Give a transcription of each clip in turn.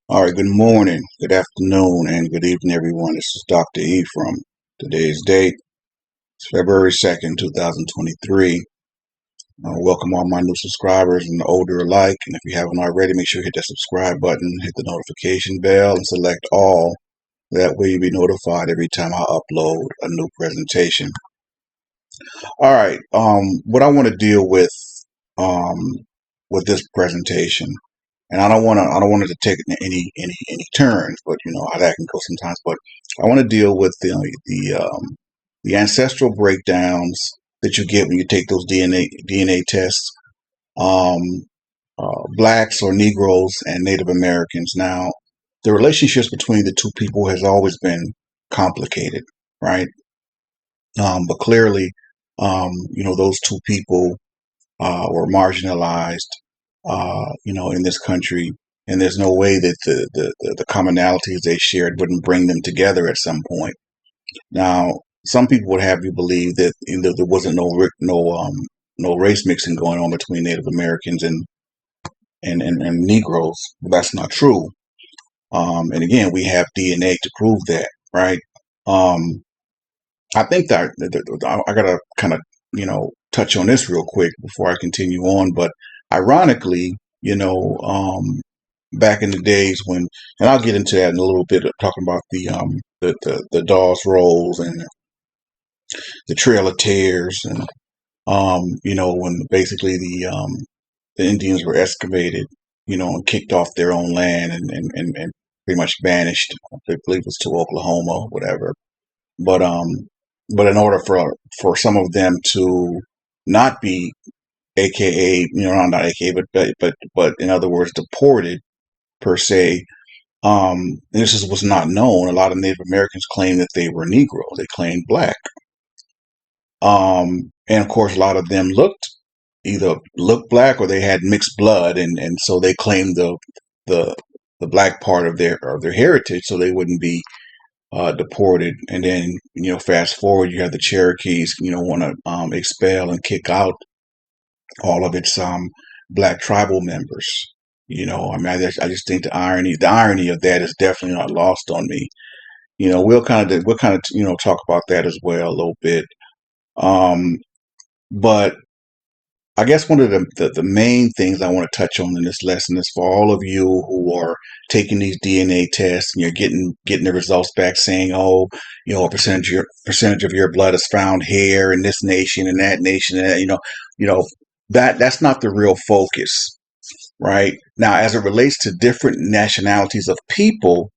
All right, good morning, good afternoon, and good evening, everyone. This is Dr. Ephraim. Today's date is February 2nd, 2023. Welcome all my new subscribers and the older alike. And if you haven't already, make sure you hit that subscribe button, hit the notification bell, and select all. That way you'll be notified every time I upload a new presentation. All right, what I want to deal um, with this presentation, and I don't want it to take any turns, but you know how that can go sometimes. But I want to deal with the ancestral breakdowns that you get when you take those DNA tests. Um, Blacks or Negroes and Native Americans. Now, the relationships between the two people has always been complicated, right? But clearly, those two people were marginalized, in this country, and there's no way that the commonalities they shared wouldn't bring them together at some point. Now, some people would have you believe that there wasn't no race mixing going on between Native Americans and Negroes. But that's not true. And again, we have DNA to prove that, right? Um, I think that I gotta kind of touch on this real quick before I continue on. But ironically, back in the days when, and I'll get into that in a little bit, talking about the Dawes Rolls and the Trail of Tears, and when basically the Indians were excavated, and kicked off their own land and pretty much banished. I believe it was to Oklahoma, whatever. But but in order for some of them to not be AKA, not AKA, but in other words, deported per se, was not known. A lot of Native Americans claimed that they were Negro. They claimed black. And of course, a lot of them either looked black or they had mixed blood, and so they claimed the the black part of their heritage, so they wouldn't be deported. And then fast forward, you have the Cherokees, want to expel and kick out all of its black tribal members. I mean, I just think the irony of that is definitely not lost on me. We'll kind of talk about that as well a little bit. Um, but I guess one of the main things I want to touch on in this lesson is for all of you who are taking these DNA tests and you're getting the results back saying, oh, a percentage of your blood is found here in this nation and that nation, and that, that's not the real focus, right? Now, as it relates to different nationalities of people,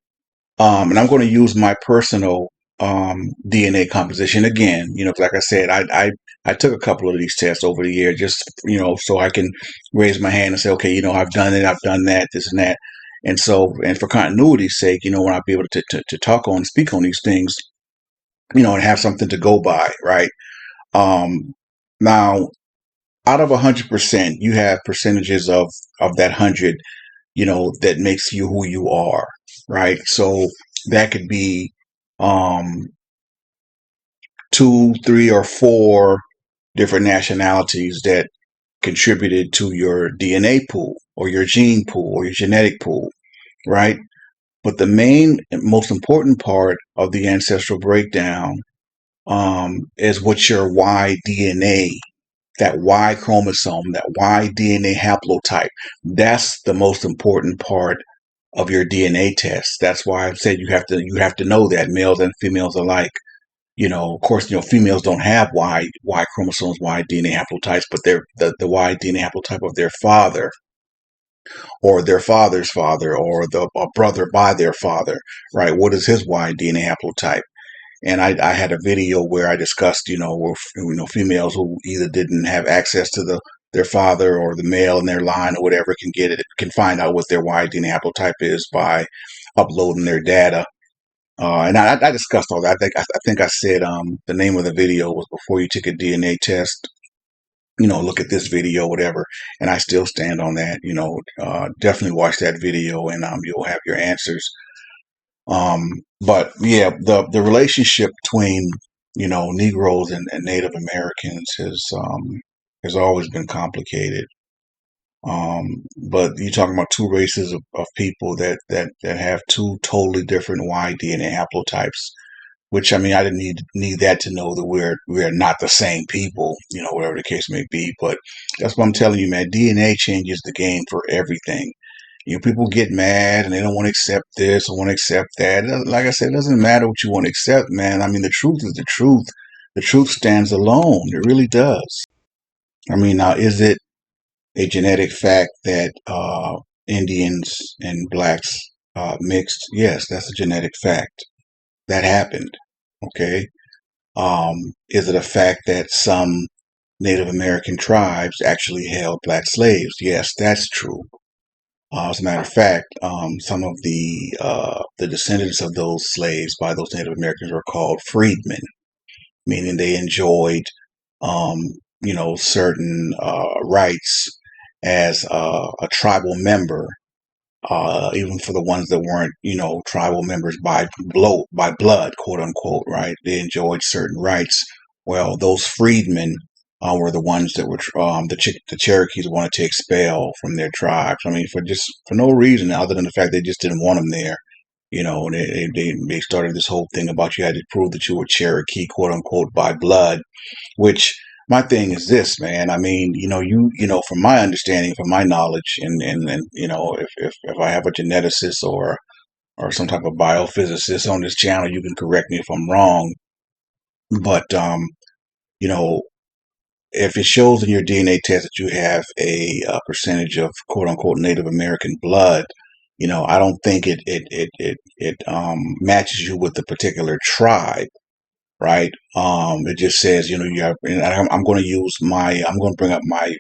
and I'm going to use my personal DNA composition again. Like I said, I took a couple of these tests over the year, just so I can raise my hand and say, okay, I've done it, I've done that, this and that, and for continuity's sake, when I'll be able to talk on, speak on these things, and have something to go by, right? Now, out of 100%, you have percentages of that 100, that makes you who you are, right? So that could be um, two, three, or four different nationalities that contributed to your DNA pool or your gene pool or your genetic pool, right? But the main and most important part of the ancestral breakdown is what your Y DNA, that Y chromosome, that Y DNA haplotype. That's the most important part of your DNA test. That's why I said you have to know that, males and females alike. Of course, females don't have Y chromosomes, Y DNA haplotypes, but they're the Y DNA haplotype of their father or their father's father or a brother by their father, right? What is his Y DNA haplotype? And I had a video where I discussed, females who either didn't have access to their father or the male in their line or whatever can find out what their Y DNA haplotype is by uploading their data. And I discussed all that. I think I said the name of the video was "Before You Take a DNA Test." Look at this video, whatever. And I still stand on that. Definitely watch that video, and you'll have your answers. But yeah, the relationship between Negroes and Native Americans has always been complicated. But you're talking about two races of people that have two totally different Y DNA haplotypes. Which, I mean, I didn't need that to know that we're not the same people, whatever the case may be. But that's what I'm telling you, man. DNA changes the game for everything. People get mad and they don't want to accept this or want to accept that. Like I said, it doesn't matter what you want to accept, man. I mean, the truth is the truth. The truth stands alone. It really does. I mean, now, is it a genetic fact that Indians and blacks mixed? Yes, that's a genetic fact. That happened. Okay. Is it a fact that some Native American tribes actually held black slaves? Yes, that's true. As a matter of fact, some of the descendants of those slaves by those Native Americans were called freedmen, meaning they enjoyed, um, certain rights as a tribal member, even for the ones that weren't, tribal members by blood, quote unquote, right? They enjoyed certain rights. Well, those freedmen were the ones that were the Cherokees wanted to expel from their tribes. I mean, for no reason other than the fact they just didn't want them there. They started this whole thing about you had to prove that you were Cherokee, quote unquote, by blood, which my thing is this, man. I mean, from my understanding, from my knowledge, and if I have a geneticist or some type of biophysicist on this channel, you can correct me if I'm wrong. But you know, if it shows in your DNA test that you have a percentage of quote unquote Native American blood, I don't think it matches you with the particular tribe, right? It just says, you have, and I'm going to I'm going to bring up my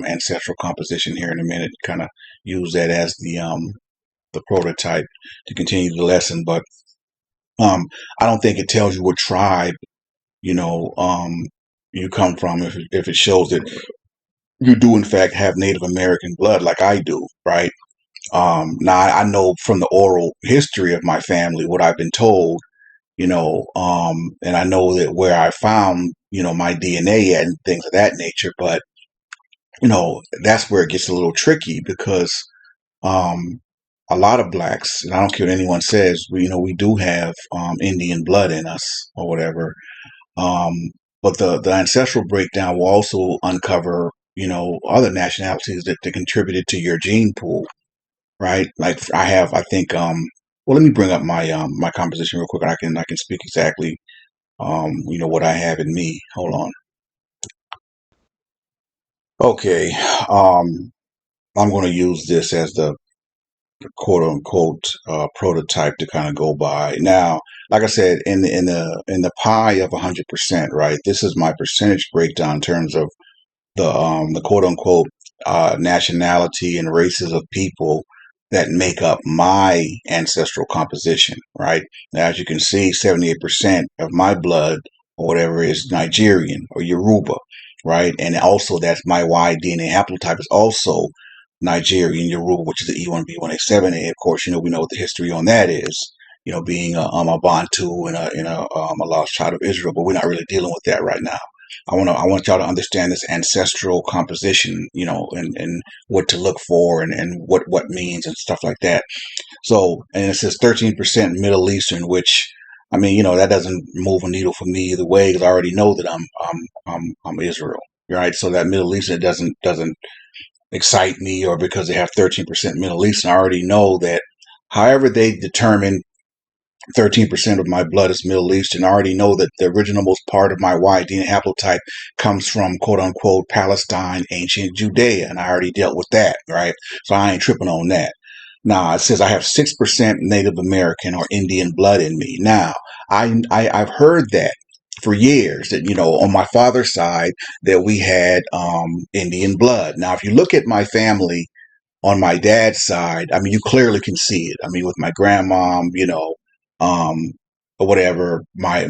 ancestral composition here in a minute, kind of use that as the prototype to continue the lesson. But I don't think it tells you what tribe, you know, um, you come from if it shows that you do in fact have Native American blood like I do, right? Now I know from the oral history of my family what I've been told, and I know that where I found, my DNA at and things of that nature. But, that's where it gets a little tricky because um, a lot of blacks, and I don't care what anyone says, we do have Indian blood in us or whatever. Um, but the ancestral breakdown will also uncover, other nationalities that contributed to your gene pool, right? Like I think, well, let me bring up my composition real quick, and I can speak exactly what I have in me. Hold on. Okay. I'm going to use this as the quote unquote prototype to kind of go by. Now, like I said, in the pie of 100%, right? This is my percentage breakdown in terms of the quote unquote nationality and races of people that make up my ancestral composition, right? Now, as you can see, 78% of my blood or whatever is Nigerian or Yoruba, right? And also that's my Y DNA haplotype is also Nigerian Yoruba, which is the E1B1A7. And of course, we know what the history on that is. Being a Bantu and a lost child of Israel, but we're not really dealing with that right now. I want y'all to understand this ancestral composition, and what to look for and what means and stuff like that. So, and it says 13% Middle Eastern, which I mean, that doesn't move a needle for me either way because I already know that I'm Israel, right? So that Middle Eastern doesn't excite me, or because they have 13% Middle Eastern, I already know that however they determine 13% of my blood is Middle Eastern. I already know that the original most part of my Y DNA haplotype comes from quote unquote Palestine, ancient Judea, and I already dealt with that, right? So I ain't tripping on that. Now it says I have 6% Native American or Indian blood in me. Now I've heard that for years that on my father's side that we had Indian blood. Now if you look at my family on my dad's side, I mean, you clearly can see it. I mean, with my grandmom, um, or whatever, my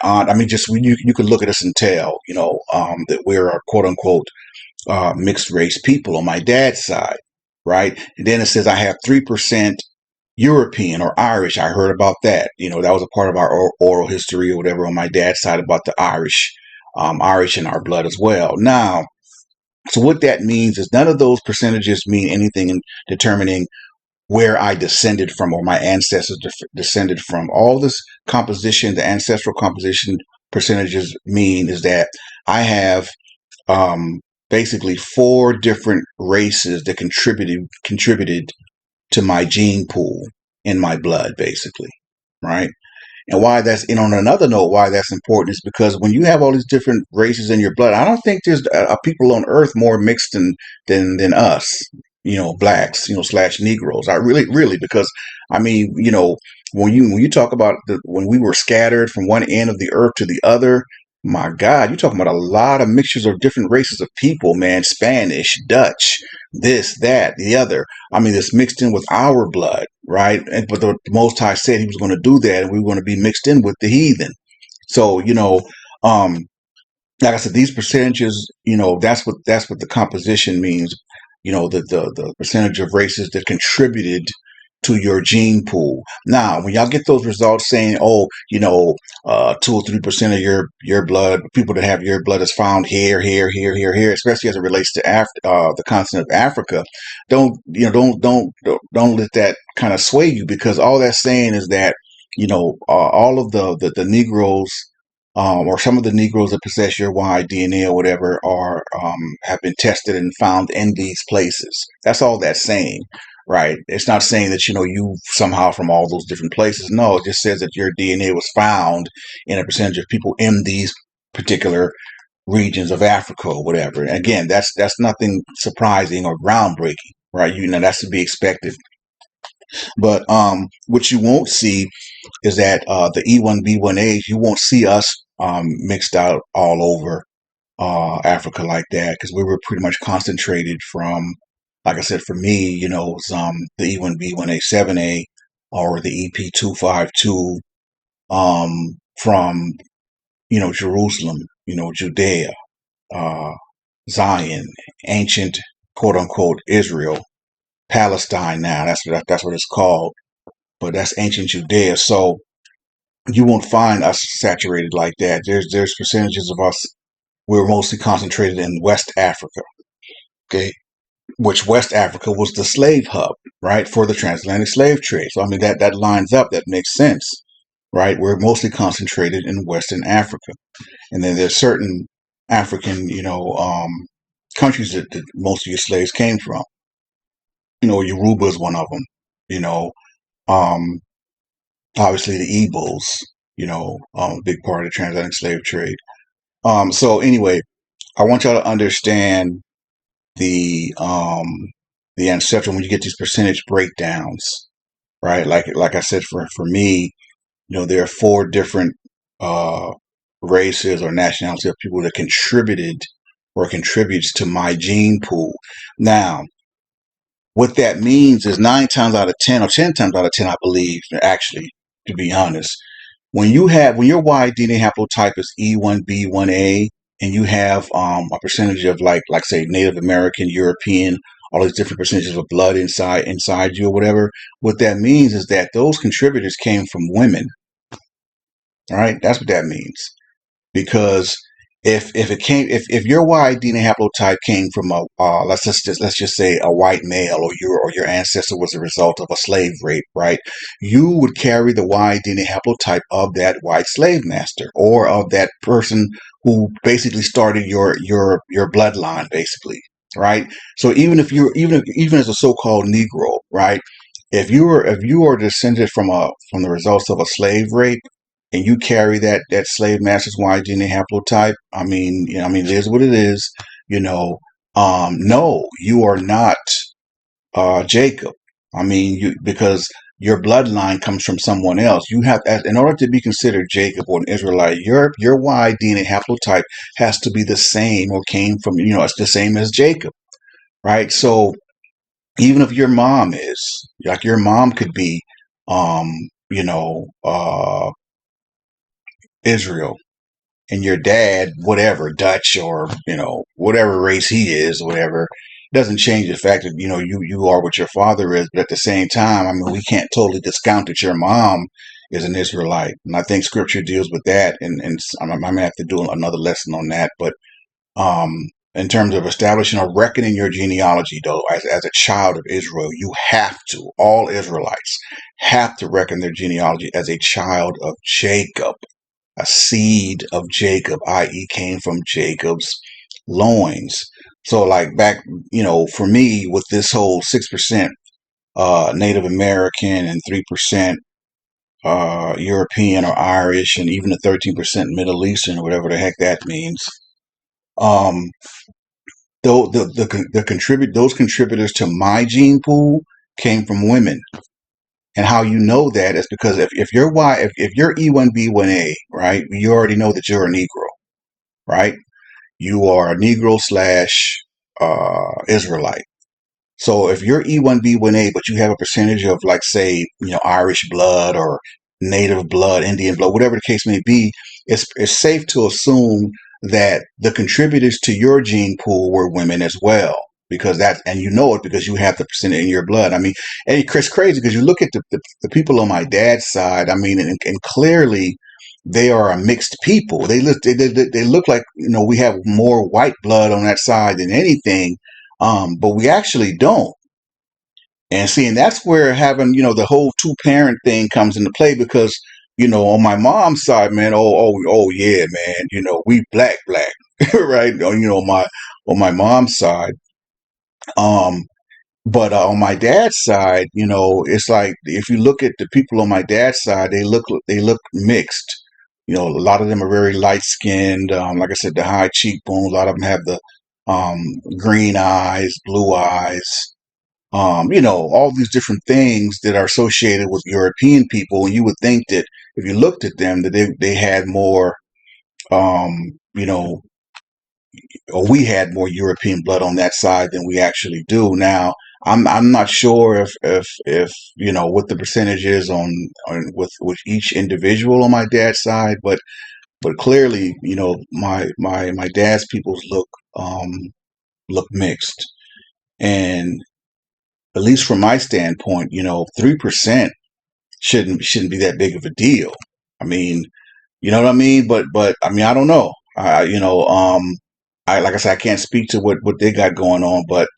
aunt. I mean, just when you can look at us and tell, that we're a quote unquote mixed race people on my dad's side, right? And then it says I have 3% European or Irish. I heard about that. That was a part of our oral history or whatever on my dad's side about the Irish in our blood as well. Now, So what that means is none of those percentages mean anything in determining where I descended from or my ancestors descended from. All this composition, the ancestral composition percentages mean is that I have um, basically 4 different races that contributed to my gene pool in my blood, basically, right? And why that's, and on another note, why that's important is because when you have all these different races in your blood, I don't think there's people on Earth more mixed than us, blacks, slash Negroes. I really, because I mean, when you talk about when we were scattered from one end of the earth to the other, my God, you're talking about a lot of mixtures of different races of people, man. Spanish, Dutch, this, that, the other. I mean, it's mixed in with our blood, right? But the Most High said He was going to do that, and we were going to be mixed in with the heathen. So, um, like I said, these percentages, that's what the composition means. The percentage of races that contributed to your gene pool. Now, when y'all get those results saying, oh, 2 or 3% of your blood, people that have your blood is found here, especially as it relates to the continent of Africa, don't let that kind of sway you, because all that's saying is that all of the Negroes, or some of the Negroes that possess your Y DNA or whatever, are have been tested and found in these places. That's all that's saying, right? It's not saying that you somehow from all those different places. No, it just says that your DNA was found in a percentage of people in these particular regions of Africa or whatever. And again, that's nothing surprising or groundbreaking, right? That's to be expected. But what you won't see is that the E1B1As, you won't see us mixed out all over Africa like that, because we were pretty much concentrated from, like I said, for me, the E1B1A7A or the EP252 from, Jerusalem, Judea, uh, Zion, ancient quote unquote Israel, Palestine now. That's what it's called, but that's ancient Judea. So you won't find us saturated like that. There's percentages of us. We're mostly concentrated in West Africa, okay, which West Africa was the slave hub, right, for the transatlantic slave trade. So I mean that lines up. That makes sense, right? We're mostly concentrated in Western Africa, and then there's certain African, countries that most of your slaves came from. Yoruba is one of them. You know, um, obviously the Igbos. Big part of the transatlantic slave trade. So anyway, I want y'all to understand the um the ancestral when you get these percentage breakdowns, right? Like I said, for me, there are 4 different uh races or nationalities of people that contributed or contributes to my gene pool. Now, what that means is 9 times out of 10 or 10 times out of 10, I believe, actually, to be honest, when your Y DNA haplotype is E1B1A, and you have a percentage of like say Native American, European, all these different percentages of blood inside you or whatever, what that means is that those contributors came from women. All right, that's what that means. Because if your Y DNA haplotype came from a let's just say a white male, or your ancestor was a result of a slave rape, right? You would carry the Y DNA haplotype of that white slave master, or of that person who basically started your bloodline, basically, right? So even as a so-called Negro, right? If you are descended from the results of a slave rape, and you carry that slave master's Y DNA haplotype, I mean, it is what it is. No, you are not Jacob. I mean, because your bloodline comes from someone else. You have, in order to be considered Jacob or an Israelite, your Y DNA haplotype has to be the same, or came from, it's the same as Jacob, right? So even if your mom is, like, your mom could be, um, Israel, and your dad, whatever, Dutch, or whatever race he is, whatever, doesn't change the fact that you are what your father is. But at the same time, I mean, we can't totally discount that your mom is an Israelite, and I think Scripture deals with that. And I'm gonna have to do another lesson on that. But um, in terms of establishing or reckoning your genealogy, though, as a child of Israel, you have to, all Israelites have to reckon their genealogy as a child of Jacob, a seed of Jacob, i.e., came from Jacob's loins. So, like back, for me, with this whole 6% Native American and 3% European or Irish, and even the 13% Middle Eastern, or whatever the heck that means. Though those contributors to my gene pool came from women. And how you know that is because if you're if you're E1B1A, right, you already know that you're a Negro, right? You are a Negro slash Israelite. So if you're E1B1A, but you have a percentage of, like, say, Irish blood or native blood, Indian blood, whatever the case may be, it's safe to assume that the contributors to your gene pool were women as well. Because and you know it because you have the percentage in your blood. I mean, and it's crazy because you look at the people on my dad's side. I mean, and clearly they are a mixed people. They look like, we have more white blood on that side than anything, but we actually don't. And see, and that's where having, the whole two-parent thing comes into play because, on my mom's side, man, oh yeah, man, we black, right? On my mom's side. Um, but on my dad's side, it's like if you look at the people on my dad's side, they look mixed. A lot of them are very light skinned. Like I said, the high cheekbones. A lot of them have the green eyes, blue eyes. All these different things that are associated with European people. And you would think that if you looked at them, that they had more, um, you know, or we had more European blood on that side than we actually do. Now, I'm not sure if what the percentage is on with each individual on my dad's side, but clearly, my dad's peoples look mixed. And at least from my standpoint, 3% shouldn't be that big of a deal. I mean, you know what I mean? But I mean, I don't know. I like I said, I can't speak to what they got going on, but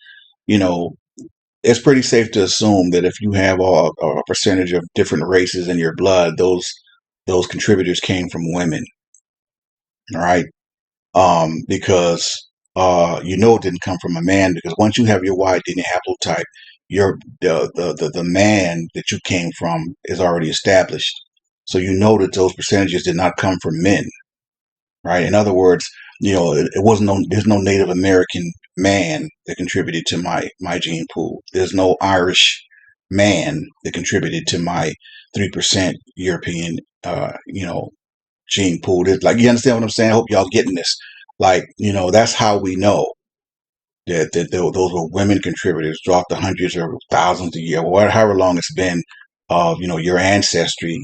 you know, it's pretty safe to assume that if you have a percentage of different races in your blood, those contributors came from women, right? Because it didn't come from a man because once you have your Y DNA haplotype, your the man that you came from is already established. So you know that those percentages did not come from men, right? In other words, it wasn't there's no Native American man that contributed to my gene pool. There's no Irish man that contributed to my 3% European gene pool. Like, you understand what I'm saying? I hope y'all getting this. Like, that's how we know that those were women contributors throughout the hundreds or thousands of years, or however long it's been, of your ancestry,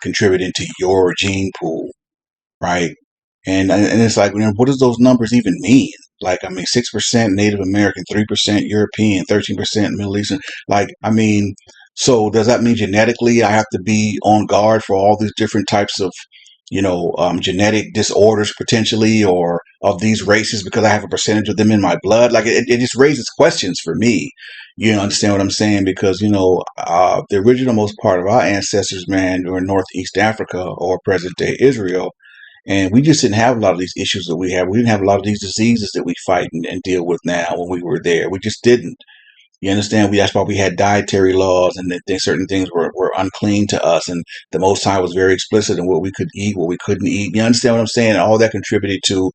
contributing to your gene pool, right? And it's like, what does those numbers even mean? Like, I mean, 6% Native American, 3% European, 13% Middle Eastern. Like, I mean, so does that mean genetically I have to be on guard for all these different types of, genetic disorders potentially, or of these races because I have a percentage of them in my blood? Like, it just raises questions for me. You understand what I'm saying? Because, the original most part of our ancestors, man, were in Northeast Africa or present day Israel. And we just didn't have a lot of these issues that we have. We didn't have a lot of these diseases that we fight and deal with now when we were there. We just didn't. You understand? That's why we had dietary laws and that certain things were unclean to us. And the Most High was very explicit in what we could eat, what we couldn't eat. You understand what I'm saying? All that contributed to,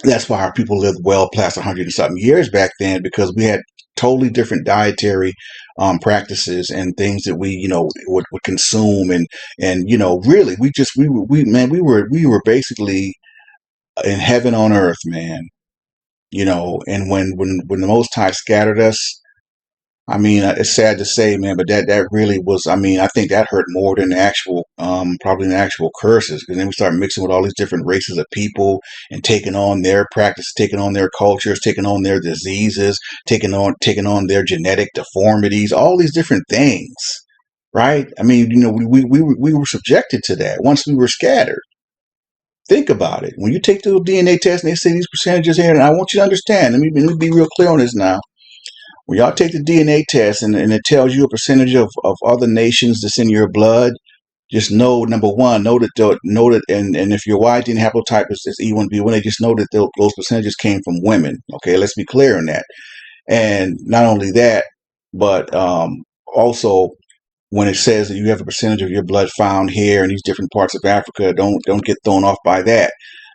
that's why our people lived well past 100 and something years back then, because we had totally different dietary practices and things that we, would consume. And, really, we were basically in heaven on earth, man. And when the Most High scattered us, I mean, it's sad to say, man, but that really was. I mean, I think that hurt more than the actual, probably the actual curses, because then we start mixing with all these different races of people and taking on their practice, taking on their cultures, taking on their diseases, taking on their genetic deformities, all these different things, right? I mean, we were subjected to that once we were scattered. Think about it. When you take the DNA test and they say these percentages here, and I want you to understand, let me be real clear on this now. When y'all take the DNA test and it tells you a percentage of other nations that's in your blood, just know, number one, know that, and if your Y DNA haplotype is E1B1, they just know that those percentages came from women. Okay, let's be clear on that. And not only that, but also when it says that you have a percentage of your blood found here in these different parts of Africa, don't get thrown off by that,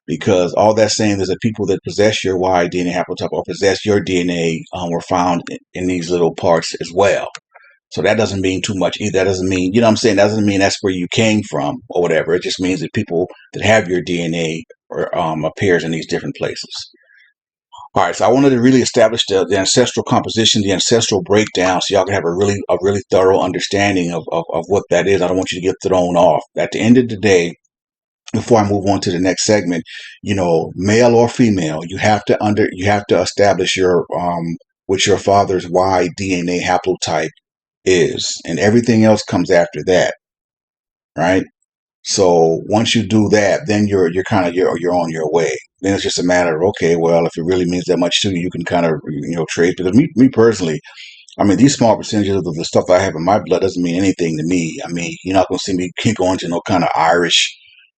because all that's saying is that people that possess your Y DNA haplotype or possess your DNA were found in these little parts as well. So that doesn't mean too much either. That doesn't mean, you know what I'm saying? That doesn't mean that's where you came from or whatever. It just means that people that have your DNA appears in these different places. All right, so I wanted to really establish the ancestral composition, the ancestral breakdown, so y'all can have a really thorough understanding of what that is. I don't want you to get thrown off. At the end of the day, before I move on to the next segment, male or female, you have to establish your what your father's Y DNA haplotype is, and everything else comes after that, right? So once you do that, then you're on your way. Then it's just a matter of, okay, well, if it really means that much to you, you can kind of trace. Because me personally, I mean, these small percentages of the stuff I have in my blood doesn't mean anything to me. I mean, you're not going to see me keep going to no kind of Irish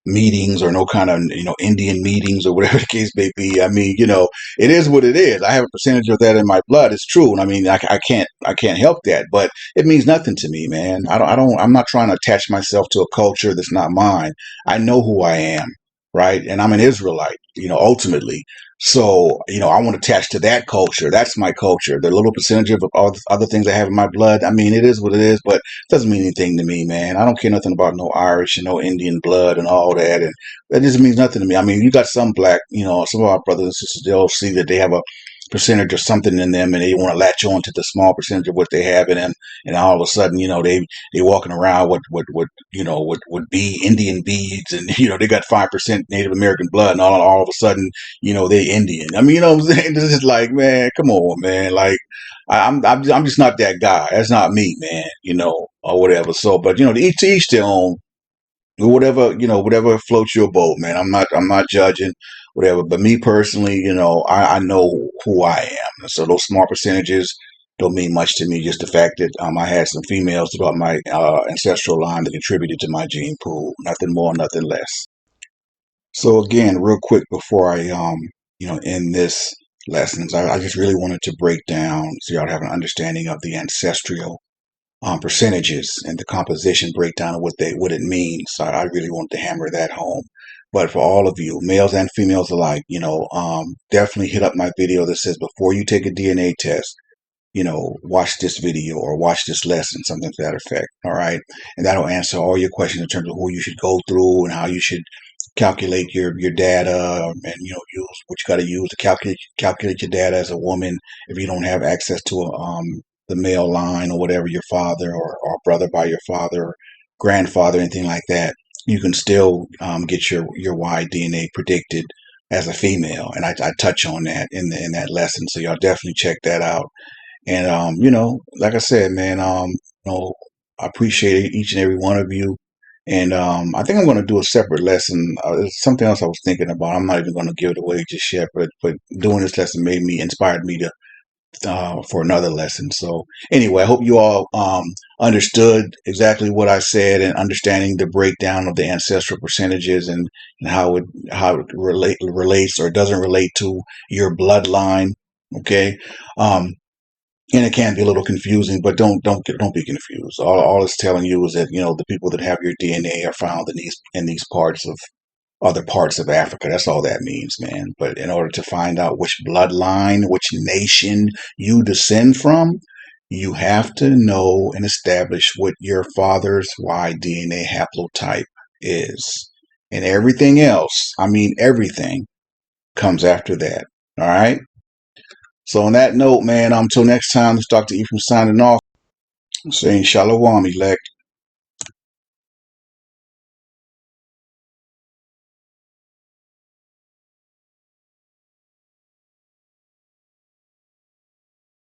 meetings or no kind of Indian meetings or whatever the case may be. I mean, it is what it is. I have a percentage of that in my blood. It's true, and I mean, I can't help that, but it means nothing to me, man. I'm not trying to attach myself to a culture that's not mine. I know who I am, right? And I'm an Israelite, ultimately. So, I want to attach to that culture. That's my culture. The little percentage of all the other things I have in my blood, I mean, it is what it is, but it doesn't mean anything to me, man. I don't care nothing about no Irish and no Indian blood and all that. And that just means nothing to me. I mean, you got some black, some of our brothers and sisters, they'll see that they have a percentage or something in them and they want to latch on to the small percentage of what they have in them. And all of a sudden, they walking around with Indian beads and, they got 5% Native American blood and all of a sudden, they Indian. I mean, you know what I'm saying? This is like, man, come on, man. Like, I'm just not that guy. That's not me, man. Or whatever. So, but to each their own. Whatever floats your boat, man. I'm not judging, whatever. But me personally, I know who I am. So those small percentages don't mean much to me. Just the fact that I had some females throughout my ancestral line that contributed to my gene pool. Nothing more, nothing less. So again, real quick before I end this lesson, I just really wanted to break down so y'all have an understanding of the ancestral percentages and the composition breakdown of what it means. So I really want to hammer that home. But for all of you, males and females alike, definitely hit up my video that says before you take a DNA test, watch this video or watch this lesson, something to that effect. All right. And that'll answer all your questions in terms of who you should go through and how you should calculate your data and, use what you got to use to calculate your data as a woman if you don't have access to the male line or whatever, your father or brother by your father or grandfather, anything like that. You can still get your Y DNA predicted as a female. And I touch on that in that lesson. So y'all definitely check that out. And like I said, man, I appreciate each and every one of you. And I think I'm going to do a separate lesson. There's something else I was thinking about. I'm not even going to give it away just yet, but doing this lesson inspired me to for another lesson. So anyway, I hope you all understood exactly what I said and understanding the breakdown of the ancestral percentages and how it relates or doesn't relate to your bloodline. Okay. And it can be a little confusing, but don't be confused. All it's telling you is that the people that have your DNA are found in these parts of other parts of Africa. That's all that means, man. But in order to find out which bloodline, which nation you descend from, you have to know and establish what your father's Y DNA haplotype is, and everything else. I mean, everything comes after that. All right. So on that note, man, until next time, this is Dr. Ephraim signing off, saying Shalom, elect.